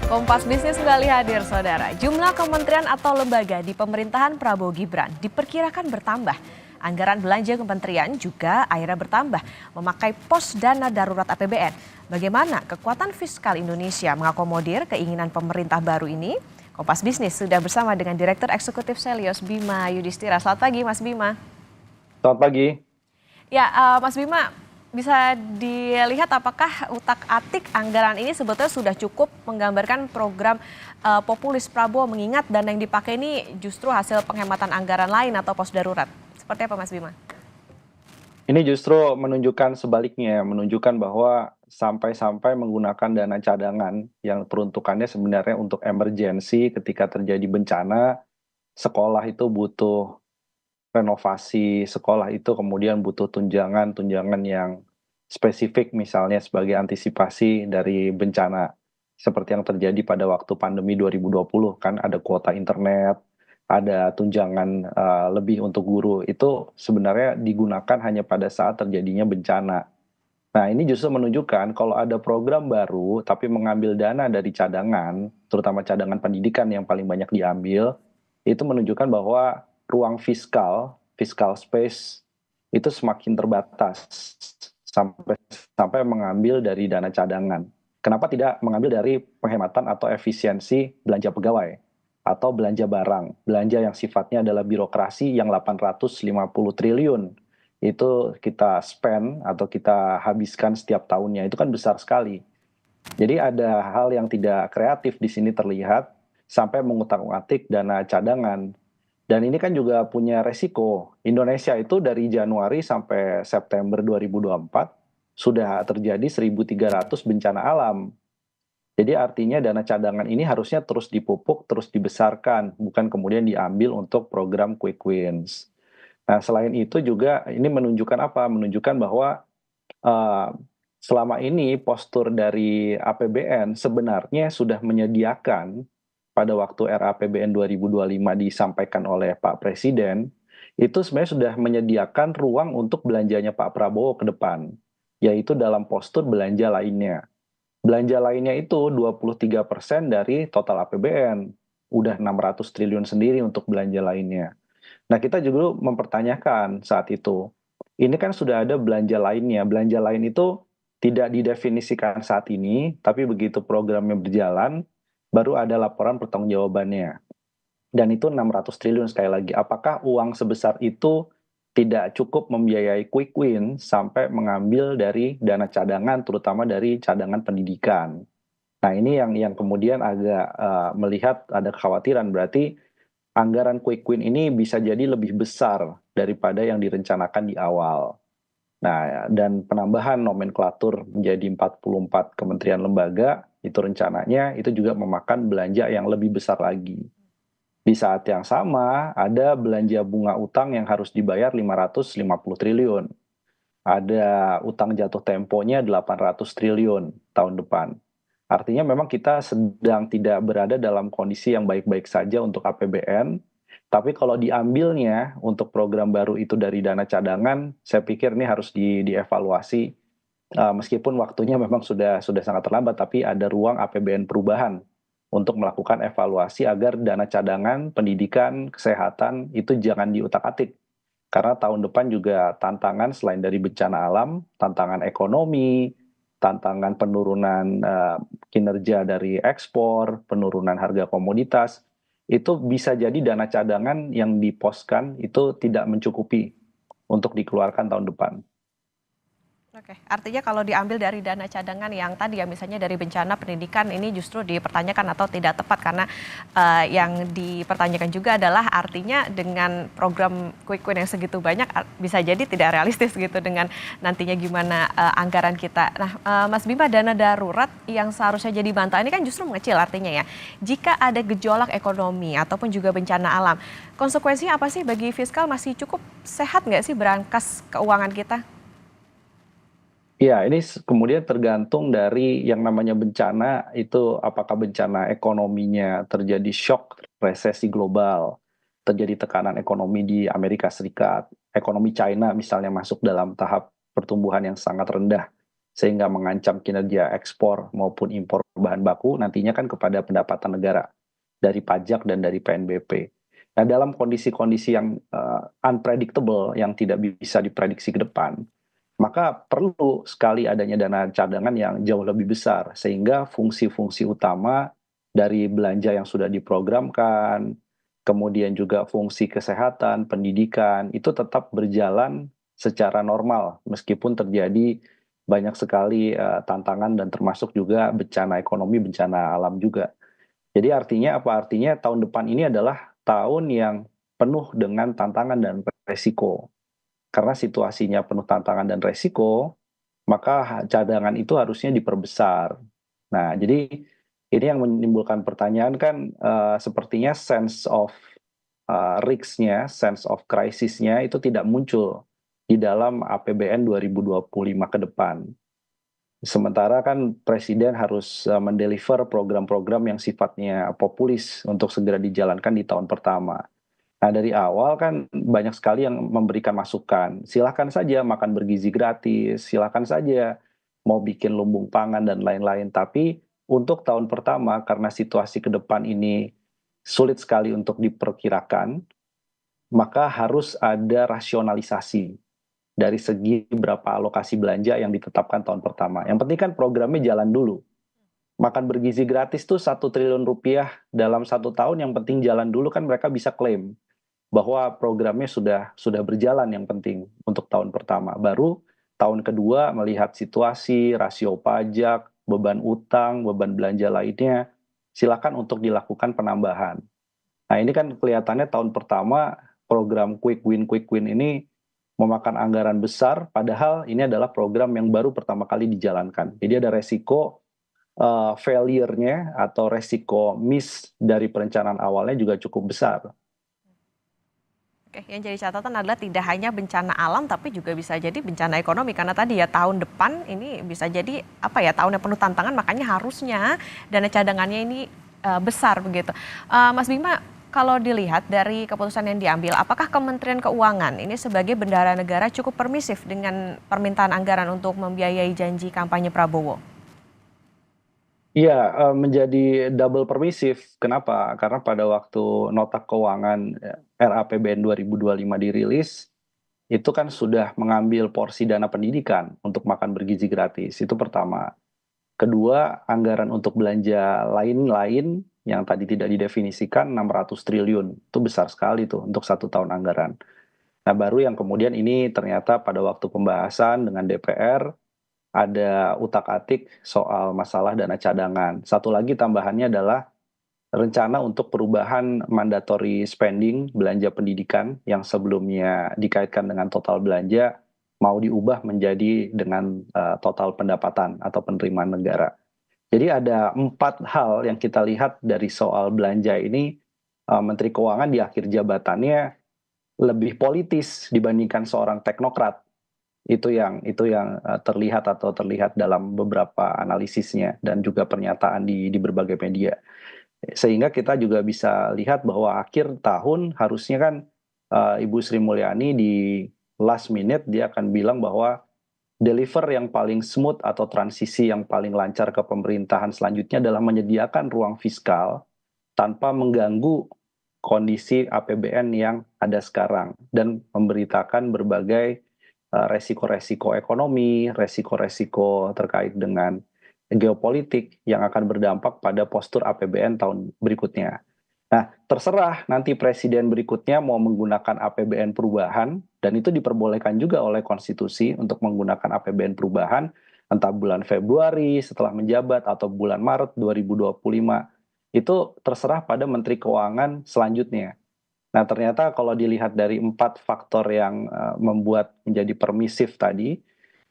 Kompas Bisnis kembali hadir, saudara. Jumlah kementerian atau lembaga di pemerintahan Prabowo Gibran diperkirakan bertambah. Anggaran belanja kementerian juga akhirnya bertambah, memakai pos dana darurat APBN. Bagaimana kekuatan fiskal Indonesia mengakomodir keinginan pemerintah baru ini? Kompas Bisnis sudah bersama dengan Direktur Eksekutif Selyos Bima Yudhistira. Selamat pagi, Mas Bima. Selamat pagi. Ya, Mas Bima, bisa dilihat apakah utak-atik anggaran ini sebetulnya sudah cukup menggambarkan program populis Prabowo, mengingat dana yang dipakai ini justru hasil penghematan anggaran lain atau pos darurat. Seperti apa, Mas Bima? Ini justru menunjukkan sebaliknya, menunjukkan bahwa sampai-sampai menggunakan dana cadangan yang peruntukannya sebenarnya untuk emergensi ketika terjadi bencana, sekolah itu butuh renovasi, sekolah itu kemudian butuh tunjangan-tunjangan yang spesifik misalnya sebagai antisipasi dari bencana. Seperti yang terjadi pada waktu pandemi 2020 kan ada kuota internet, ada tunjangan lebih untuk guru. Itu sebenarnya digunakan hanya pada saat terjadinya bencana. Nah, ini justru menunjukkan kalau ada program baru tapi mengambil dana dari cadangan, terutama cadangan pendidikan yang paling banyak diambil, itu menunjukkan bahwa ruang fiskal space itu semakin terbatas sampai sampai mengambil dari dana cadangan. Kenapa tidak mengambil dari penghematan atau efisiensi belanja pegawai atau belanja barang, belanja yang sifatnya adalah birokrasi yang 850 triliun itu kita spend atau kita habiskan setiap tahunnya, itu kan besar sekali. Jadi ada hal yang tidak kreatif di sini terlihat sampai mengutak-atik dana cadangan. Dan ini kan juga punya resiko. Indonesia itu dari Januari sampai September 2024 sudah terjadi 1.300 bencana alam. Jadi artinya dana cadangan ini harusnya terus dipupuk, terus dibesarkan, bukan kemudian diambil untuk program quick wins. Nah, selain itu juga ini menunjukkan apa? Menunjukkan bahwa uh, selama ini postur dari APBN sebenarnya sudah menyediakan pada waktu RAPBN 2025 disampaikan oleh Pak Presiden, itu sebenarnya sudah menyediakan ruang untuk belanjanya Pak Prabowo ke depan, yaitu dalam postur belanja lainnya. Belanja lainnya itu 23% dari total APBN, udah 600 triliun sendiri untuk belanja lainnya. Nah, kita juga mempertanyakan saat itu, ini kan sudah ada belanja lainnya. Belanja lain itu tidak didefinisikan saat ini, tapi begitu programnya berjalan, baru ada laporan pertanggungjawabannya. Dan itu 600 triliun sekali lagi. Apakah uang sebesar itu tidak cukup membiayai quick win sampai mengambil dari dana cadangan, terutama dari cadangan pendidikan? Nah, ini yang kemudian agak melihat ada kekhawatiran, berarti anggaran quick win ini bisa jadi lebih besar daripada yang direncanakan di awal. Nah, dan penambahan nomenklatur menjadi 44 kementerian lembaga, itu rencananya itu juga memakan belanja yang lebih besar lagi. Di saat yang sama, ada belanja bunga utang yang harus dibayar 550 triliun. Ada utang jatuh temponya 800 triliun tahun depan. Artinya memang kita sedang tidak berada dalam kondisi yang baik-baik saja untuk APBN, tapi kalau diambilnya untuk program baru itu dari dana cadangan, saya pikir ini harus dievaluasi. Meskipun waktunya memang sudah sangat terlambat, tapi ada ruang APBN perubahan untuk melakukan evaluasi agar dana cadangan, pendidikan, kesehatan itu jangan diutak-atik. Karena tahun depan juga tantangan selain dari bencana alam, tantangan ekonomi, tantangan penurunan kinerja dari ekspor, penurunan harga komoditas, itu bisa jadi dana cadangan yang diposkan itu tidak mencukupi untuk dikeluarkan tahun depan. Oke, artinya kalau diambil dari dana cadangan yang tadi ya misalnya dari bencana pendidikan ini justru dipertanyakan atau tidak tepat karena yang dipertanyakan juga adalah artinya dengan program quick win yang segitu banyak bisa jadi tidak realistis gitu dengan nantinya gimana anggaran kita. Nah, Mas Bima, dana darurat yang seharusnya jadi bantahan ini kan justru mengecil artinya ya. Jika ada gejolak ekonomi ataupun juga bencana alam, konsekuensinya apa sih bagi fiskal, masih cukup sehat nggak sih berangkas keuangan kita? Ya, ini kemudian tergantung dari yang namanya bencana itu apakah bencana ekonominya terjadi shock, resesi global, terjadi tekanan ekonomi di Amerika Serikat, ekonomi China misalnya masuk dalam tahap pertumbuhan yang sangat rendah, sehingga mengancam kinerja ekspor maupun impor bahan baku nantinya kan kepada pendapatan negara dari pajak dan dari PNBP. Nah, dalam kondisi-kondisi yang unpredictable, yang tidak bisa diprediksi ke depan, maka perlu sekali adanya dana cadangan yang jauh lebih besar, sehingga fungsi-fungsi utama dari belanja yang sudah diprogramkan, kemudian juga fungsi kesehatan, pendidikan, itu tetap berjalan secara normal, meskipun terjadi banyak sekali tantangan dan termasuk juga bencana ekonomi, bencana alam juga. Jadi artinya apa? Artinya tahun depan ini adalah tahun yang penuh dengan tantangan dan resiko. Karena situasinya penuh tantangan dan resiko, maka cadangan itu harusnya diperbesar. Nah, jadi ini yang menimbulkan pertanyaan kan sepertinya sense of risk-nya, sense of crisis-nya itu tidak muncul di dalam APBN 2025 ke depan. Sementara kan Presiden harus mendeliver program-program yang sifatnya populis untuk segera dijalankan di tahun pertama. Nah, dari awal kan banyak sekali yang memberikan masukan. Silakan saja makan bergizi gratis, silakan saja mau bikin lumbung pangan dan lain-lain. Tapi untuk tahun pertama, karena situasi ke depan ini sulit sekali untuk diperkirakan, maka harus ada rasionalisasi dari segi berapa alokasi belanja yang ditetapkan tahun pertama. Yang penting kan programnya jalan dulu. Makan bergizi gratis tuh 1 triliun rupiah dalam 1 tahun, yang penting jalan dulu kan mereka bisa klaim bahwa programnya sudah berjalan, yang penting untuk tahun pertama. Baru tahun kedua melihat situasi, rasio pajak, beban utang, beban belanja lainnya, silakan untuk dilakukan penambahan. Nah, ini kan kelihatannya tahun pertama program quick win ini memakan anggaran besar, padahal ini adalah program yang baru pertama kali dijalankan. Jadi ada resiko failure-nya atau resiko miss dari perencanaan awalnya juga cukup besar. Oke, yang jadi catatan adalah tidak hanya bencana alam tapi juga bisa jadi bencana ekonomi karena tadi ya tahun depan ini bisa jadi apa ya tahun yang penuh tantangan, makanya harusnya dana cadangannya ini besar begitu. Mas Bima, kalau dilihat dari keputusan yang diambil, apakah Kementerian Keuangan ini sebagai bendahara negara cukup permisif dengan permintaan anggaran untuk membiayai janji kampanye Prabowo? Iya, menjadi double permisif. Kenapa? Karena pada waktu nota keuangan RAPBN 2025 dirilis, itu kan sudah mengambil porsi dana pendidikan untuk makan bergizi gratis. Itu pertama. Kedua, anggaran untuk belanja lain-lain yang tadi tidak didefinisikan 600 triliun. Itu besar sekali tuh untuk 1 tahun anggaran. Nah, baru yang kemudian ini ternyata pada waktu pembahasan dengan DPR, ada utak-atik soal masalah dana cadangan. Satu lagi tambahannya adalah rencana untuk perubahan mandatory spending belanja pendidikan yang sebelumnya dikaitkan dengan total belanja mau diubah menjadi dengan total pendapatan atau penerimaan negara. Jadi ada 4 hal yang kita lihat dari soal belanja ini. Menteri Keuangan di akhir jabatannya lebih politis dibandingkan seorang teknokrat. Itu yang terlihat dalam beberapa analisisnya dan juga pernyataan di berbagai media. Sehingga kita juga bisa lihat bahwa akhir tahun harusnya kan Ibu Sri Mulyani di last minute dia akan bilang bahwa deliver yang paling smooth atau transisi yang paling lancar ke pemerintahan selanjutnya adalah menyediakan ruang fiskal tanpa mengganggu kondisi APBN yang ada sekarang dan memberitakan berbagai resiko-resiko ekonomi, resiko-resiko terkait dengan geopolitik yang akan berdampak pada postur APBN tahun berikutnya. Nah, terserah nanti presiden berikutnya mau menggunakan APBN perubahan, dan itu diperbolehkan juga oleh konstitusi untuk menggunakan APBN perubahan, entah bulan Februari setelah menjabat atau bulan Maret 2025. Itu terserah pada Menteri Keuangan selanjutnya. Nah, ternyata kalau dilihat dari 4 faktor yang membuat menjadi permisif tadi,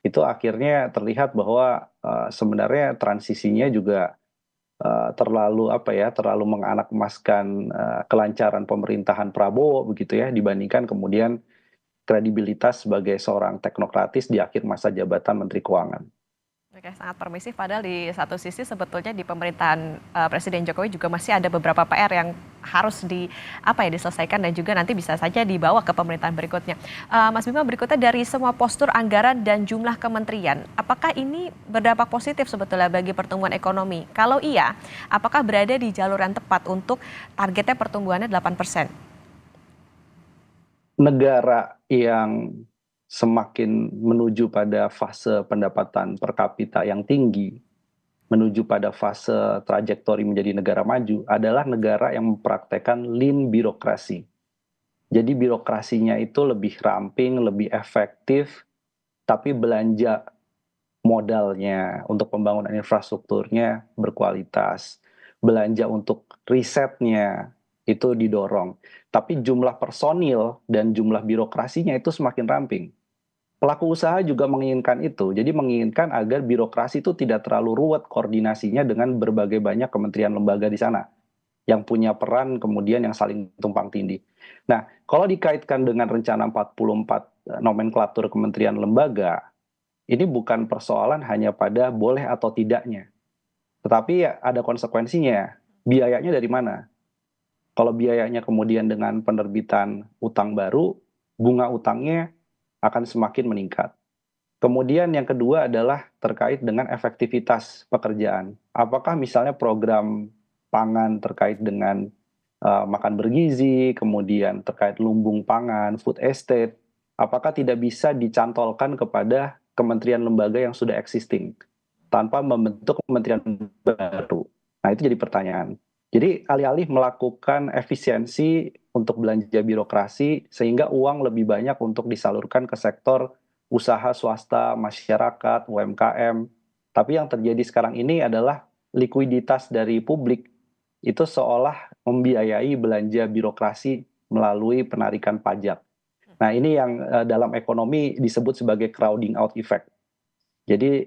itu akhirnya terlihat bahwa sebenarnya transisinya juga terlalu menganak-emaskan kelancaran pemerintahan Prabowo begitu ya, dibandingkan kemudian kredibilitas sebagai seorang teknokratis di akhir masa jabatan Menteri Keuangan. Oke, sangat permisif padahal di satu sisi sebetulnya di pemerintahan Presiden Jokowi juga masih ada beberapa PR yang harus diselesaikan dan juga nanti bisa saja dibawa ke pemerintahan berikutnya. Mas Bima, berikutnya dari semua postur anggaran dan jumlah kementerian, apakah ini berdampak positif sebetulnya bagi pertumbuhan ekonomi? Kalau iya, apakah berada di jalur yang tepat untuk targetnya pertumbuhannya 8%? Negara yang semakin menuju pada fase pendapatan per kapita yang tinggi, menuju pada fase trajektori menjadi negara maju, adalah negara yang mempraktekkan lean birokrasi. Jadi birokrasinya itu lebih ramping, lebih efektif, tapi belanja modalnya untuk pembangunan infrastrukturnya berkualitas. Belanja untuk risetnya itu didorong. Tapi jumlah personil dan jumlah birokrasinya itu semakin ramping. Pelaku usaha juga menginginkan itu. Jadi menginginkan agar birokrasi itu tidak terlalu ruwet koordinasinya dengan berbagai banyak kementerian lembaga di sana yang punya peran kemudian yang saling tumpang tindih. Nah, kalau dikaitkan dengan rencana 44 nomenklatur kementerian lembaga, ini bukan persoalan hanya pada boleh atau tidaknya, tetapi ya ada konsekuensinya. Biayanya dari mana? Kalau biayanya kemudian dengan penerbitan utang baru, bunga utangnya akan semakin meningkat. Kemudian yang kedua adalah terkait dengan efektivitas pekerjaan. Apakah misalnya program pangan terkait dengan makan bergizi, kemudian terkait lumbung pangan, food estate, apakah tidak bisa dicantolkan kepada kementerian lembaga yang sudah existing tanpa membentuk kementerian baru? Nah, itu jadi pertanyaan. Jadi alih-alih melakukan efisiensi untuk belanja birokrasi sehingga uang lebih banyak untuk disalurkan ke sektor usaha swasta, masyarakat, UMKM. Tapi yang terjadi sekarang ini adalah likuiditas dari publik itu seolah membiayai belanja birokrasi melalui penarikan pajak. Nah, ini yang dalam ekonomi disebut sebagai crowding out effect. Jadi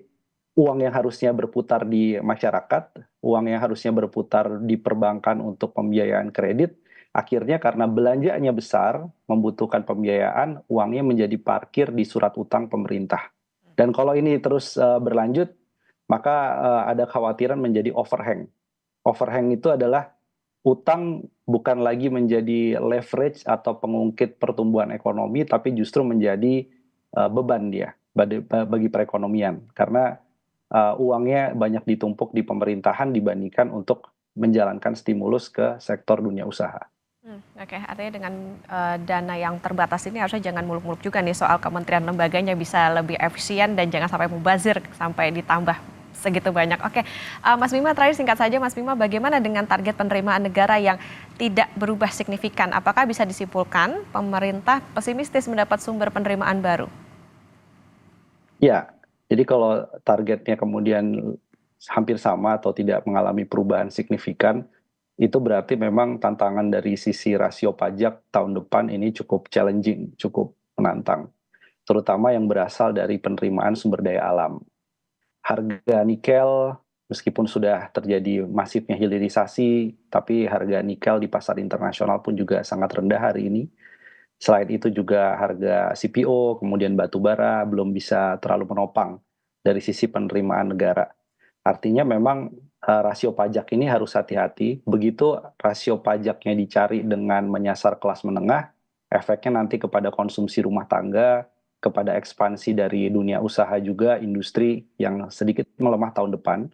uang yang harusnya berputar di masyarakat, uang yang harusnya berputar di perbankan untuk pembiayaan kredit, akhirnya karena belanjanya besar, membutuhkan pembiayaan, uangnya menjadi parkir di surat utang pemerintah. Dan kalau ini terus berlanjut, maka ada kekhawatiran menjadi overhang. Overhang itu adalah utang bukan lagi menjadi leverage atau pengungkit pertumbuhan ekonomi, tapi justru menjadi beban dia bagi perekonomian. Karena uangnya banyak ditumpuk di pemerintahan dibandingkan untuk menjalankan stimulus ke sektor dunia usaha. Oke, artinya dengan dana yang terbatas ini harusnya jangan muluk-muluk juga nih soal kementerian lembaganya bisa lebih efisien dan jangan sampai mubazir sampai ditambah segitu banyak. Oke, Mas Bima terakhir singkat saja Mas Bima, bagaimana dengan target penerimaan negara yang tidak berubah signifikan? Apakah bisa disimpulkan pemerintah pesimistis mendapat sumber penerimaan baru? Ya, jadi kalau targetnya kemudian hampir sama atau tidak mengalami perubahan signifikan, itu berarti memang tantangan dari sisi rasio pajak tahun depan ini cukup challenging, cukup menantang. Terutama yang berasal dari penerimaan sumber daya alam. Harga nikel, meskipun sudah terjadi masifnya hilirisasi, tapi harga nikel di pasar internasional pun juga sangat rendah hari ini. Selain itu juga harga CPO, kemudian batu bara belum bisa terlalu menopang dari sisi penerimaan negara. Artinya memang rasio pajak ini harus hati-hati. Begitu rasio pajaknya dicari dengan menyasar kelas menengah, efeknya nanti kepada konsumsi rumah tangga, kepada ekspansi dari dunia usaha juga, industri yang sedikit melemah tahun depan.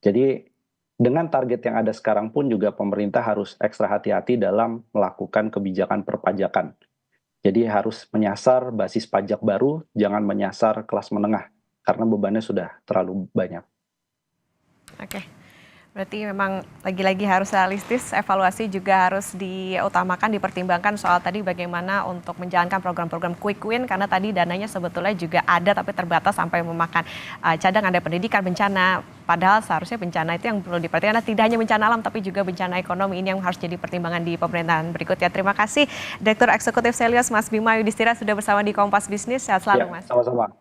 Jadi dengan target yang ada sekarang pun juga pemerintah harus ekstra hati-hati dalam melakukan kebijakan perpajakan. Jadi harus menyasar basis pajak baru, jangan menyasar kelas menengah, karena bebannya sudah terlalu banyak. Oke, berarti memang lagi-lagi harus realistis, evaluasi juga harus diutamakan, dipertimbangkan soal tadi bagaimana untuk menjalankan program-program quick win, karena tadi dananya sebetulnya juga ada tapi terbatas sampai memakan cadangan, ada pendidikan, bencana, padahal seharusnya bencana itu yang perlu diperhatikan, tidak hanya bencana alam tapi juga bencana ekonomi, ini yang harus jadi pertimbangan di pemerintahan berikutnya. Terima kasih Direktur Eksekutif Selyos Mas Bima Yudhistira sudah bersama di Kompas Bisnis, sehat selalu Mas. Sama-sama.